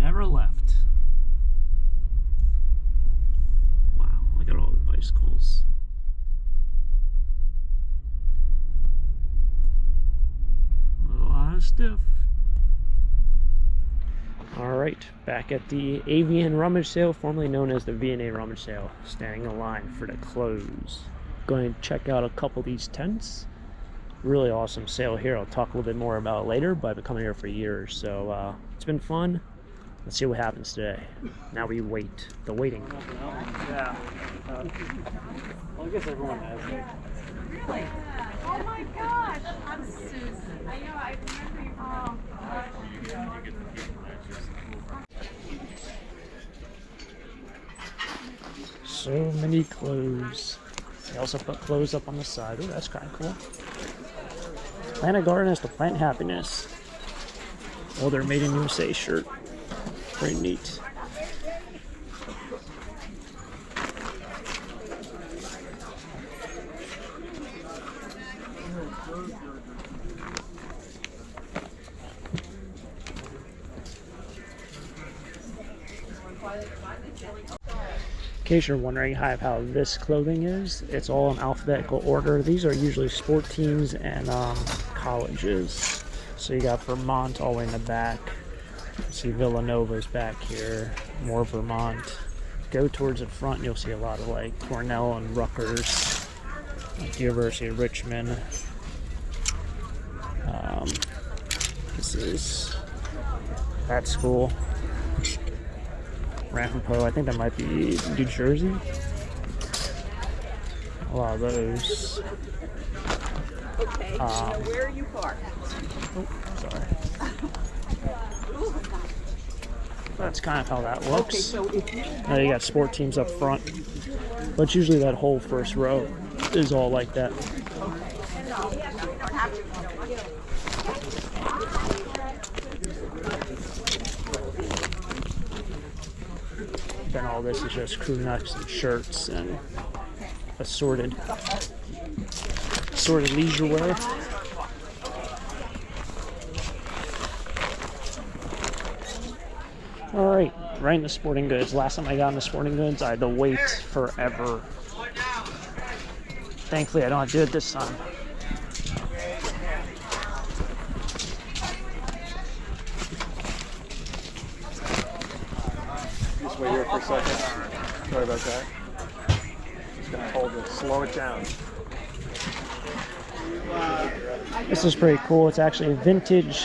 never left. Wow, look at all the bicycles. A lot of stuff. Alright, back at the AVN Rummage sale, formerly known as the V&A Rummage sale. Standing in line for the close. Going to check out a couple of these tents. Really awesome sale here. I'll talk a little bit more about it later, but I've been coming here for years, so it's been fun. Let's see what happens today. Now we wait. The waiting. Yeah. Well, I guess everyone has it. Really? Oh my gosh! I'm Susan. I know, I remember you. So many clothes. They also put clothes up on the side. Oh, that's kind of cool. Plant a garden is to plant happiness. Oh, they're made in USA shirt. Very neat. In case you're wondering how this clothing is, it's all in alphabetical order. These are usually sport teams and colleges. So you got Vermont all the way in the back. See Villanova's back here, more Vermont. Go towards the front, you'll see a lot of like Cornell and Rutgers, University of Richmond. This is that school. Ramapo, I think that might be New Jersey. A lot of those. Okay, now where are you parked? Oh, sorry. That's kind of how that looks. Okay, so if you now you got sport teams up front, but usually that whole first row is all like that. Then all this is just crew necks and shirts and assorted leisure wear. Alright, right in the sporting goods. Last time I got in the sporting goods, I had to wait forever. Thankfully, I don't have to do it this time. Just wait here for a second. Sorry about that. Just gonna hold it, slow it down. This is pretty cool. It's actually a vintage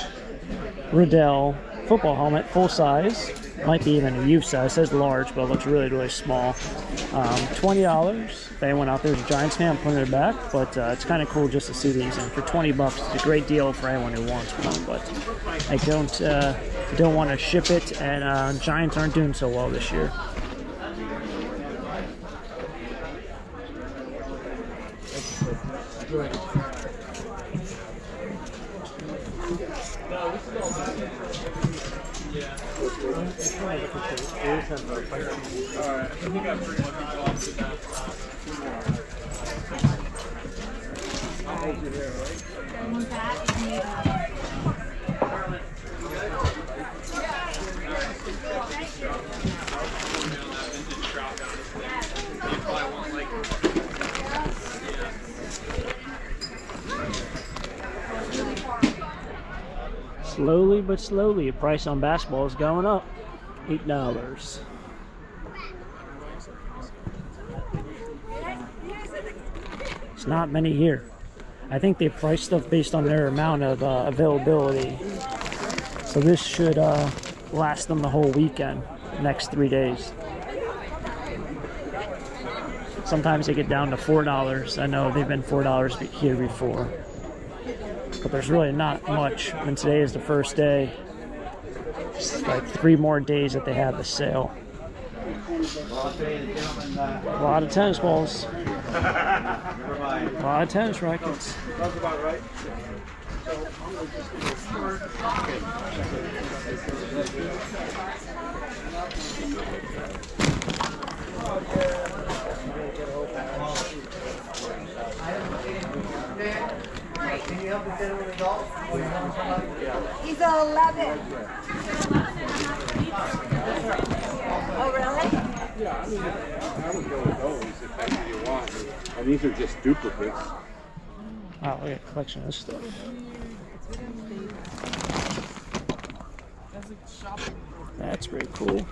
Riddell football helmet, full size. Might be even a youth size. It says large, but it looks really, really small. $20. If anyone out there is a Giants fan, I'm putting it back. But it's kind of cool just to see these. And for $20, it's a great deal for anyone who wants one. But I don't want to ship it, and Giants aren't doing so well this year. Slowly but slowly, the price on basketball is going up. $8. It's not many here. I think they price stuff based on their amount of availability. So this should last them the whole weekend, next 3 days. Sometimes they get down to $4. I know they've been $4 here before. But there's really not much, and today is the first day. It's like 3 more days that they have the sale. A lot of tennis balls. A lot of tennis rackets. Sounds about right. He's 11. Oh, really? Yeah, I mean, I would go with those if that's what you want. And these are just duplicates. Wow, look at a collection of this stuff. That's pretty cool.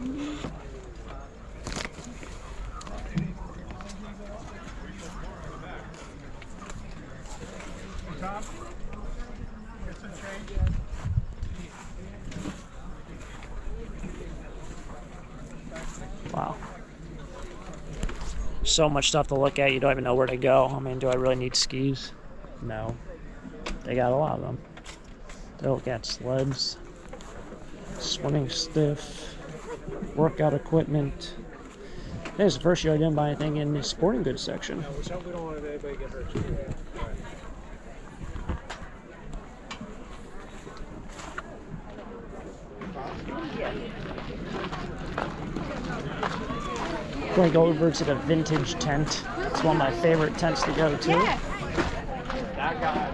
Wow. So much stuff to look at, you don't even know where to go. I mean, do I really need skis? No. They got a lot of them. They look at sleds, swimming stuff, workout equipment. This is the first year I didn't buy anything in the sporting goods section. We don't want anybody to get hurt. I'm going to go over to the vintage tent. It's one of my favorite tents to go to. Yeah. That guy.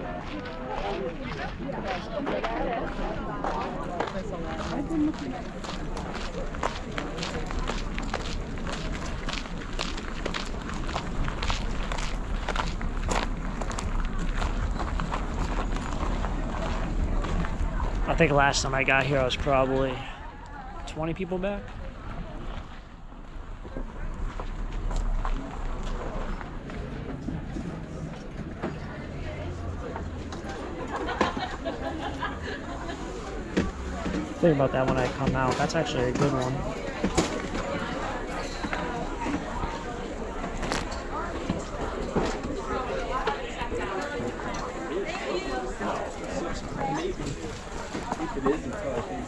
I think last time I got here I was probably 20 people back. Think about that when I come out. That's actually a good one. If it is until I think.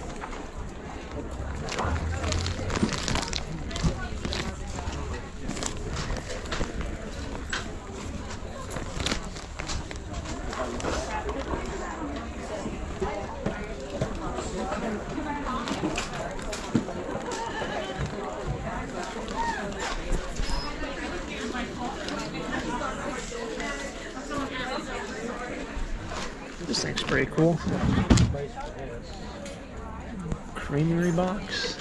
This thing's pretty cool. Creamery box.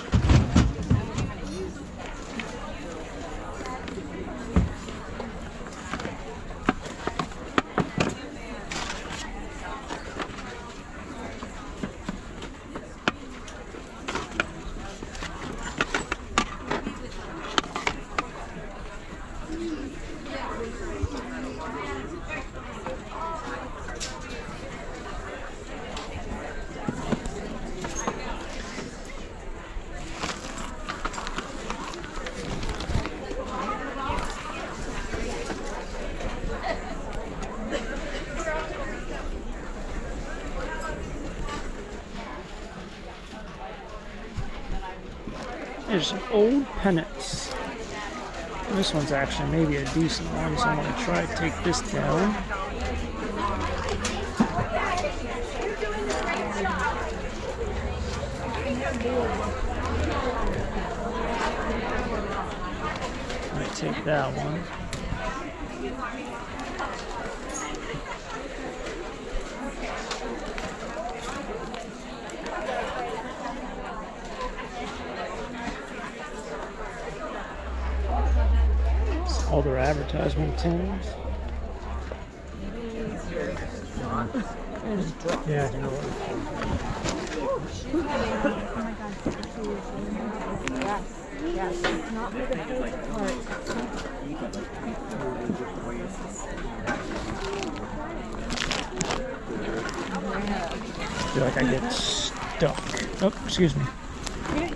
There's some old pennants. This one's actually maybe a decent one, so I'm going to try to take this down. I'm going to take that one. All their advertisement tins. Yeah, you know what? Yes, yes. Not for the favorite part. I feel like I get stuck. Oh, excuse me.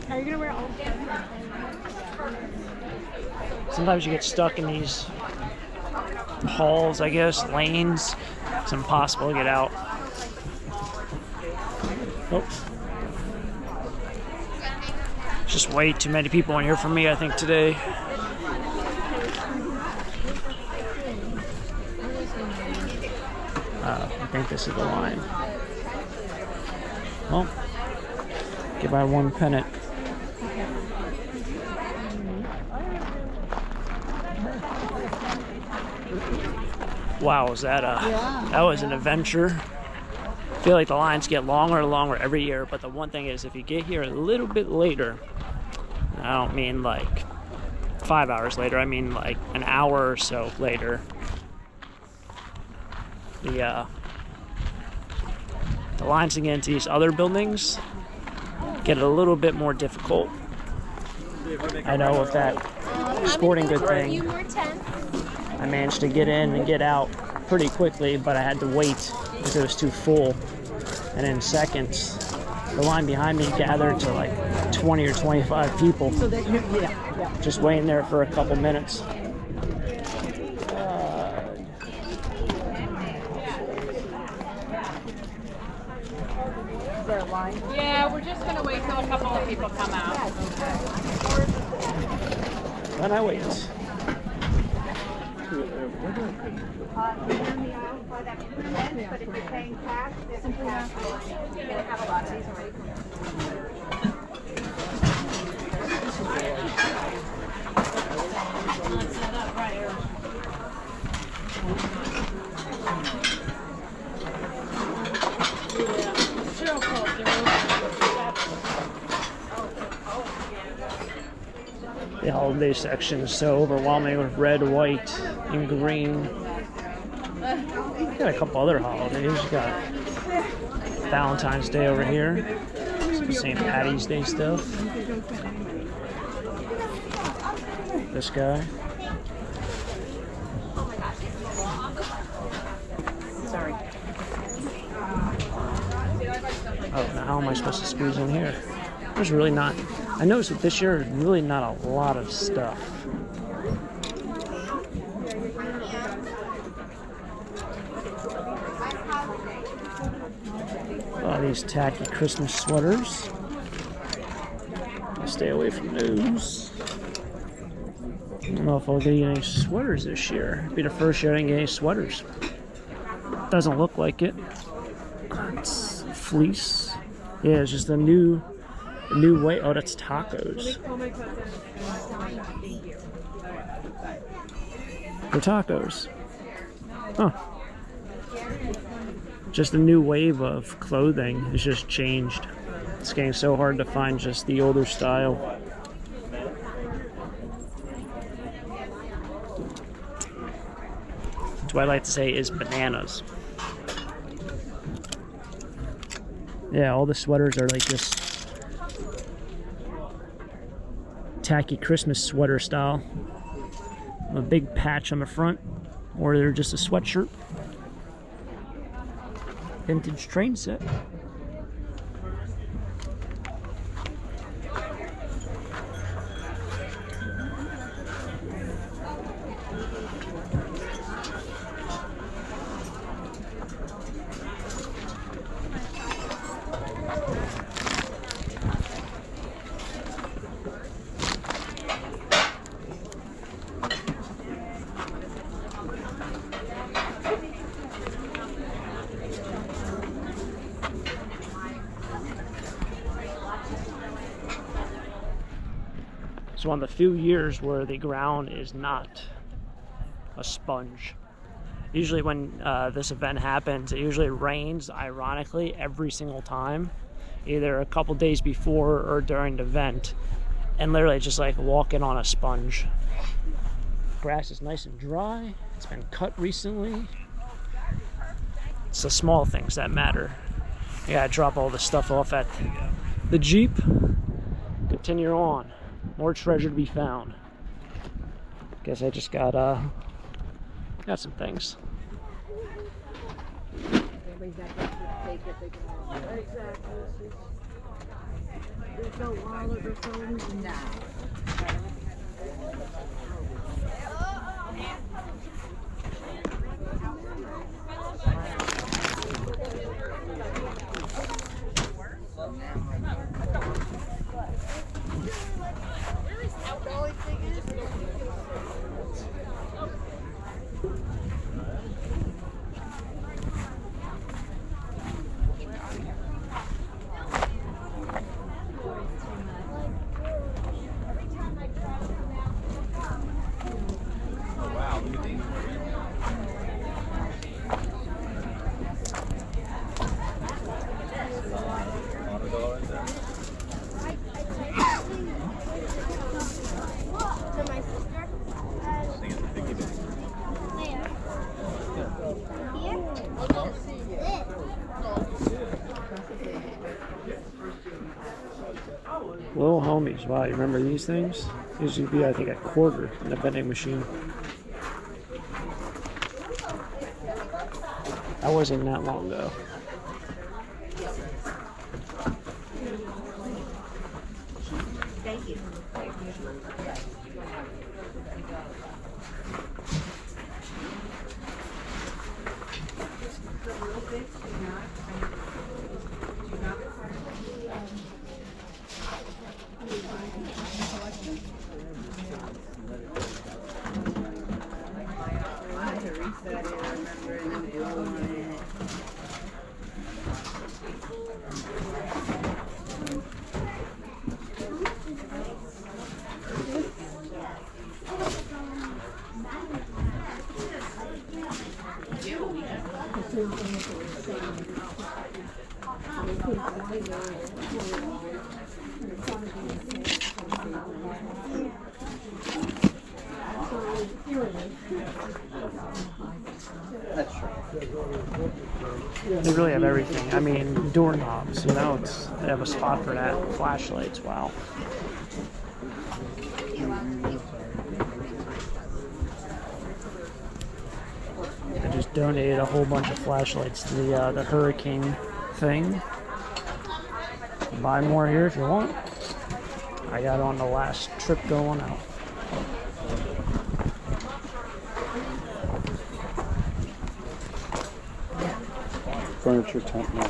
Are you gonna wear all the Sometimes you get stuck in these halls, I guess, lanes. It's impossible to get out. Oh. Just way too many people in here for me, I think, today. I think this is the line. Well, get by one pennant. Wow, was that that was an adventure. I feel like the lines get longer and longer every year, but the one thing is if you get here a little bit later, I don't mean like 5 hours later, I mean like an hour or so later, the lines to get into these other buildings get a little bit more difficult. I know with that sporting good thing, I managed to get in and get out pretty quickly, but I had to wait because it was too full. And in seconds, the line behind me gathered to like 20 or 25 people, just waiting there for a couple minutes. Yeah, we're just gonna wait till a couple of people come out. And I wait. But if you're paying cash, there's a cash. You're gonna have a lot of these already. The holiday section is so overwhelming with red, white, and green. Got a couple other holidays. You got Valentine's Day over here. Some St. Patty's Day stuff. This guy. Sorry. Oh, now how am I supposed to squeeze in here? There's really not. I noticed that this year, really not a lot of stuff. Oh, these tacky Christmas sweaters. Stay away from those. I don't know if I'll get any sweaters this year. It'll be the first year I didn't get any sweaters. Doesn't look like it. It's fleece. Yeah, it's just a new way. Oh, that's tacos. For tacos. Huh. Just a new wave of clothing has just changed. It's getting so hard to find just the older style. That's what I like to say is bananas. Yeah, all the sweaters are like this tacky Christmas sweater style. A big patch on the front, or they're just a sweatshirt. Vintage train set. It's one of the few years where the ground is not a sponge. Usually when this event happens, it usually rains, ironically, every single time. Either a couple days before or during the event. And literally just like walking on a sponge. Grass is nice and dry. It's been cut recently. It's the small things that matter. You gotta drop all the stuff off at the Jeep. Continue on. More treasure to be found. Guess I just got some things. There's no wallet or something? No. pennies. Wow, you remember these things? These used to be, I think, a quarter in the vending machine. That wasn't that long ago. Thank you. They really have everything. I mean, doorknobs, you know, they have a spot for that. Flashlights, wow. I just donated a whole bunch of flashlights to the hurricane thing. Buy more here if you want. I got on the last trip going out. Furniture tent now.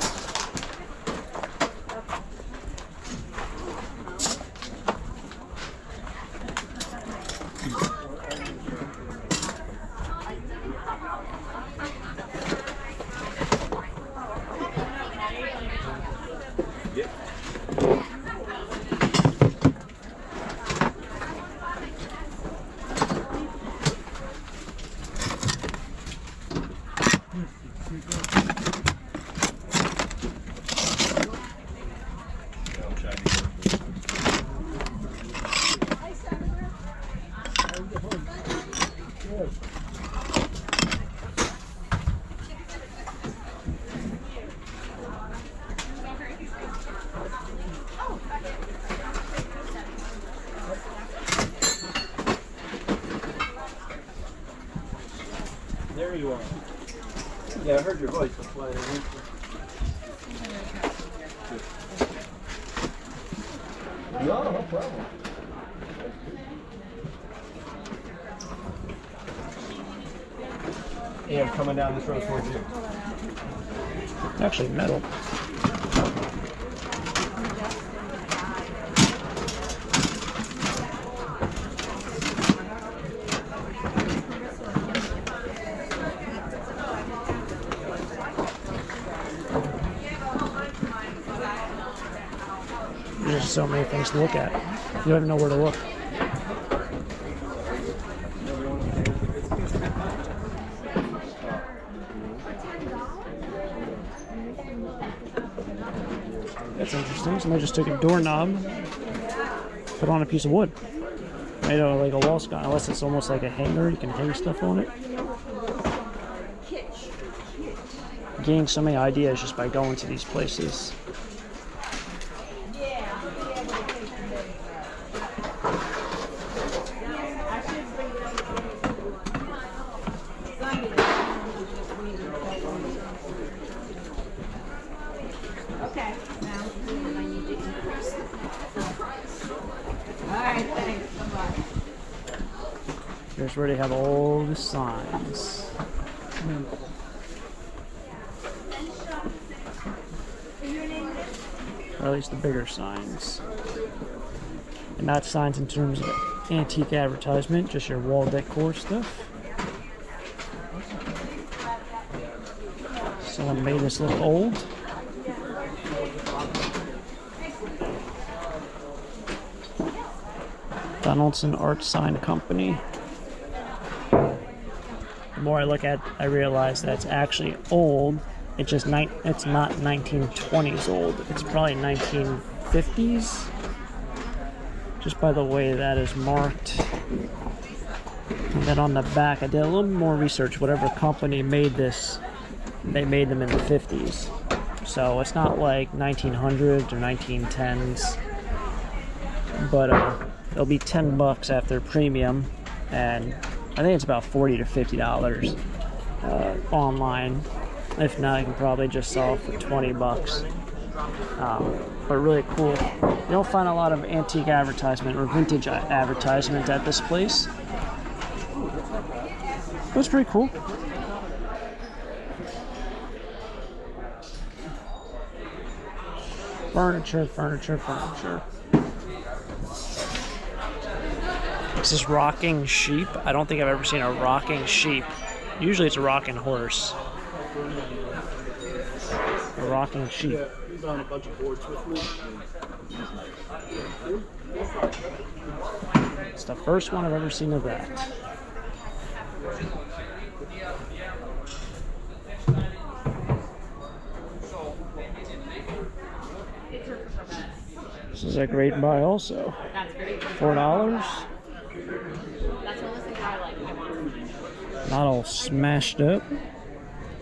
There you are. Yeah, I heard your voice. That's why I went. No, no problem. Yeah, I'm coming down this road towards you. Actually, metal. There's so many things to look at. You don't even know where to look. That's interesting. Somebody just took a doorknob, put on a piece of wood. Made out of like a wall sconce, unless it's almost like a hanger, you can hang stuff on it. Getting so many ideas just by going to these places. Okay, now I need to increase the price. All right, thanks. Bye-bye. Here's where they have all the signs. Or at least the bigger signs. And not signs in terms of antique advertisement, just your wall decor stuff. Someone made this look old. Donaldson Art Sign Company. The more I look at it, I realize that it's actually old. It's just it's not 1920s old. It's probably 1950s. Just by the way that is marked. And then on the back, I did a little more research. Whatever company made this, they made them in the 50s. So it's not like 1900s or 1910s. but it'll be $10 after premium, and I think it's about $40 to $50 online. If not, I can probably just sell it for $20. But really cool. You don't find a lot of antique advertisement or vintage advertisement at this place. It was pretty cool. Furniture, furniture, furniture. This is rocking sheep. I don't think I've ever seen a rocking sheep. Usually it's a rocking horse. A rocking sheep. He's on a bunch of boards with me. It's the first one I've ever seen of that. This is a great buy also. $4. Not all smashed up.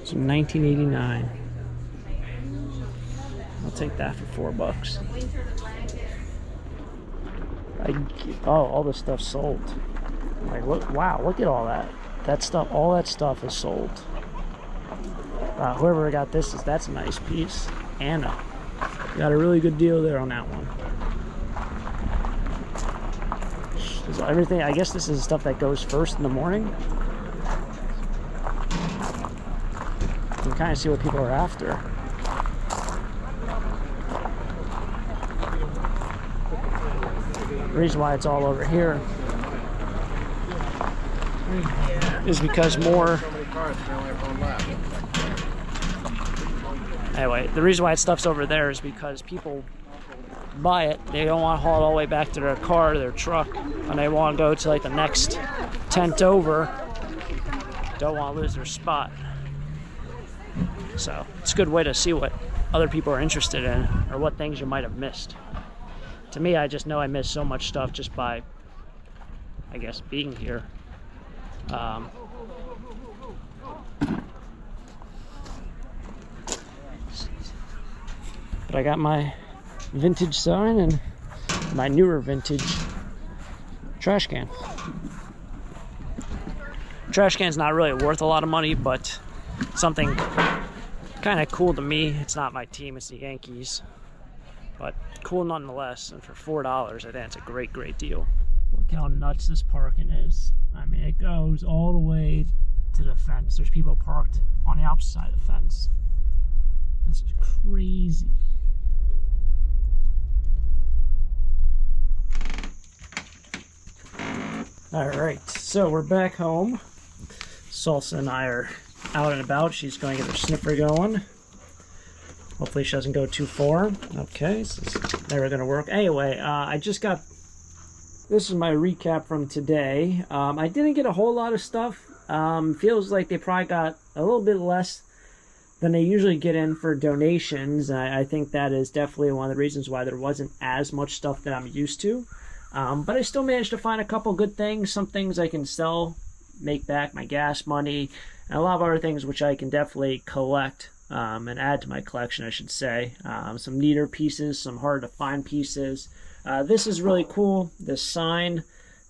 It's $19.89. I'll take that for $4. Oh, all this stuff sold. Like, look, wow, look at all that. That stuff, all that stuff is sold. Whoever got this, that's a nice piece. Anna got a really good deal there on that one. Everything, I guess this is stuff that goes first in the morning. You can kind of see what people are after. The reason why it's all over here is because more. Anyway, the reason why stuff's over there is because people buy it, they don't want to haul it all the way back to their car, their truck, and they want to go to like the next tent over. Don't want to lose their spot. So it's a good way to see what other people are interested in or what things you might have missed. To me, I just know I missed so much stuff just by, I guess, being here. But I got my vintage sign and my newer vintage trash can. Trash can's not really worth a lot of money, but something kind of cool to me. It's not my team, it's the Yankees, but cool nonetheless. And for $4, I think it's a great deal. Look how nuts this parking is. I mean, it goes all the way to the fence. There's people parked on the opposite side of the fence. This is crazy. Alright, so we're back home. Salsa and I are out and about. She's going to get her sniffer going. Hopefully she doesn't go too far. Okay, so it's never going to work. Anyway, I just got... This is my recap from today. I didn't get a whole lot of stuff. Feels like they probably got a little bit less than they usually get in for donations. I think that is definitely one of the reasons why there wasn't as much stuff that I'm used to. But I still managed to find a couple good things. Some things I can sell, make back my gas money, and a lot of other things which I can definitely collect and add to my collection, I should say. Some neater pieces, some hard to find pieces. This is really cool, this sign.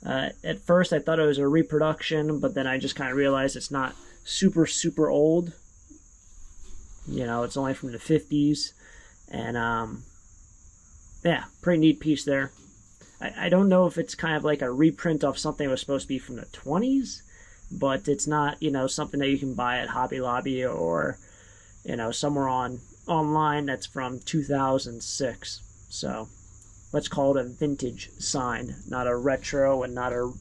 At first I thought it was a reproduction, but then I just kind of realized it's not super old. You know, it's only from the 50s. And yeah, pretty neat piece there. I don't know if it's kind of like a reprint of something that was supposed to be from the 20s, but it's not, you know, something that you can buy at Hobby Lobby or, you know, somewhere online that's from 2006. So let's call it a vintage sign, not a retro and not a,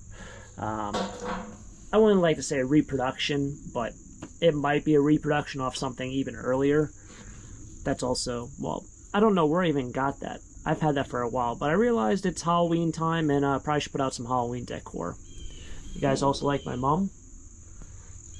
I wouldn't like to say a reproduction, but it might be a reproduction of something even earlier. That's also, well, I don't know where I even got that. I've had that for a while, but I realized it's Halloween time and probably should put out some Halloween decor. You guys also like my mom?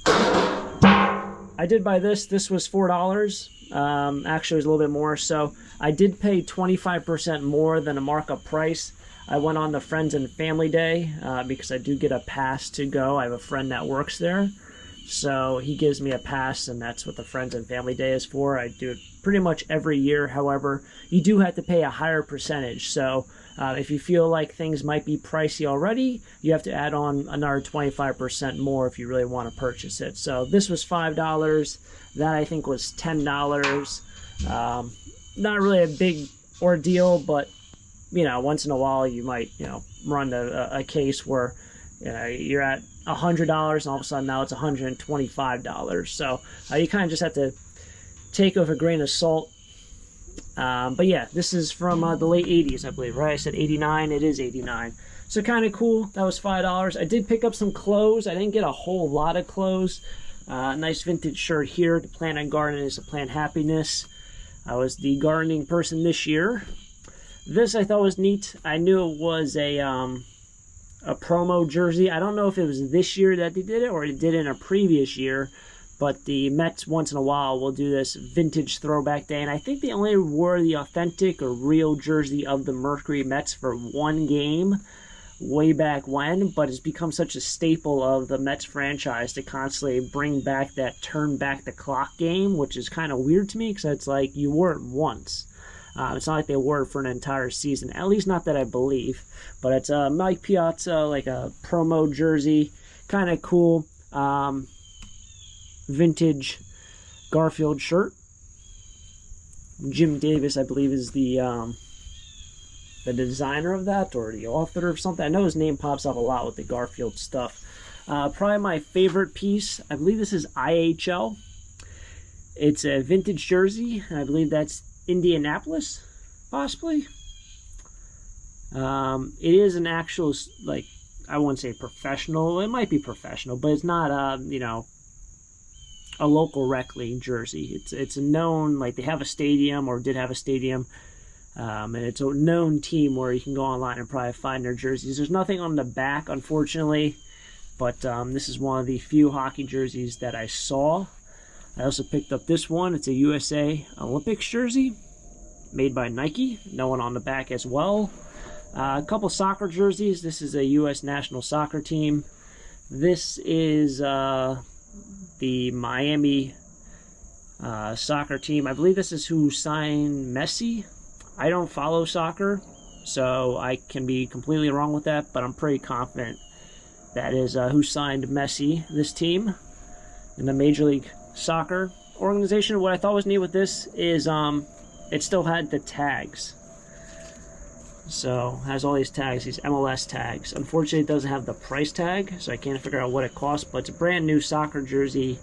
I did buy this. This was $4. Actually, it was a little bit more. So I did pay 25% more than a markup price. I went on the Friends and Family Day because I do get a pass to go. I have a friend that works there. So he gives me a pass, and that's what the Friends and Family Day is for. I do it pretty much every year. However, you do have to pay a higher percentage. So if you feel like things might be pricey already, you have to add on another 25% more if you really want to purchase it. So this was $5. That I think was $10. Not really a big ordeal, but once in a while you might run a case where you're at $100 and all of a sudden now it's $125. So you kind of just have to take it with a grain of salt. But yeah, this is from the late 80s, I believe, right? I said 89. It is 89. So kind of cool. That was $5. I did pick up some clothes. I didn't get a whole lot of clothes. Nice vintage shirt here. The plant and garden is to plant happiness. I was the gardening person this year. This I thought was neat. I knew it was a promo jersey. I don't know if it was this year that they did it or it did it in a previous year, but the Mets once in a while will do this vintage throwback day, and I think they only wore the authentic or real jersey of the Mercury Mets for one game way back when, but it's become such a staple of the Mets franchise to constantly bring back that turn back the clock game, which is kind of weird to me because it's like you wore it once. It's not like they wore it for an entire season, at least not that I believe. But it's a Mike Piazza, like a promo jersey, kind of cool. Vintage Garfield shirt. Jim Davis, I believe, is the designer of that or the author of something. I know his name pops up a lot with the Garfield stuff. Probably my favorite piece, I believe this is IHL. It's a vintage jersey, and I believe that's Indianapolis, possibly. It is an actual, like, I wouldn't say professional. It might be professional, but it's not a local rec league jersey. It's a known, like they have a stadium or did have a stadium, and it's a known team where you can go online and probably find their jerseys. There's nothing on the back, unfortunately, but this is one of the few hockey jerseys that I saw. I also picked up this one. It's a USA Olympics jersey made by Nike. No one on the back as well. A couple soccer jerseys. This is a U.S. national soccer team. This is the Miami soccer team. I believe this is who signed Messi. I don't follow soccer, so I can be completely wrong with that, but I'm pretty confident that is who signed Messi, this team, in the Major League Soccer organization. What I thought was neat with this is it still had the tags. So it has all these tags, these MLS tags. Unfortunately, it doesn't have the price tag, so I can't figure out what it costs, but it's a brand new soccer jersey.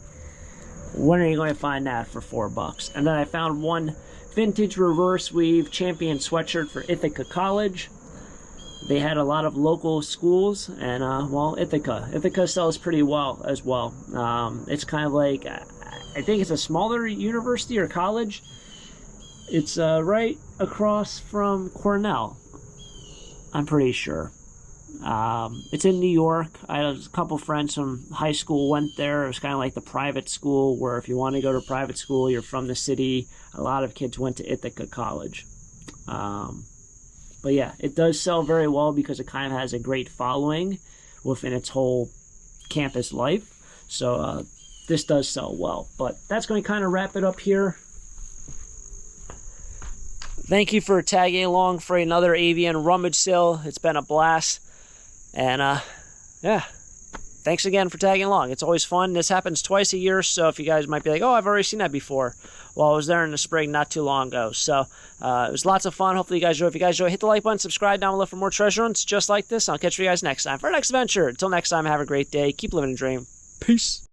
When are you going to find that for $4? And then I found one vintage reverse weave champion sweatshirt for Ithaca College. They had a lot of local schools, and well, Ithaca sells pretty well as well. It's kind of like, I think it's a smaller university or college. It's right across from Cornell, I'm pretty sure. It's in New York. I have a couple friends from high school went there. It was kind of like the private school where if you want to go to private school, you're from the city. A lot of kids went to Ithaca College. But yeah, it does sell very well because it kind of has a great following within its whole campus life. So this does sell well. But that's going to kind of wrap it up here. Thank you for tagging along for another AVN Rummage sale. It's been a blast. And yeah, thanks again for tagging along. It's always fun. This happens twice a year, so if you guys might be like, oh, I've already seen that before. Well, I was there in the spring not too long ago. So it was lots of fun. Hopefully you guys enjoy. If you guys enjoy, hit the like button, subscribe down below for more treasure hunts just like this. I'll catch you guys next time for our next adventure. Until next time, have a great day. Keep living a dream. Peace.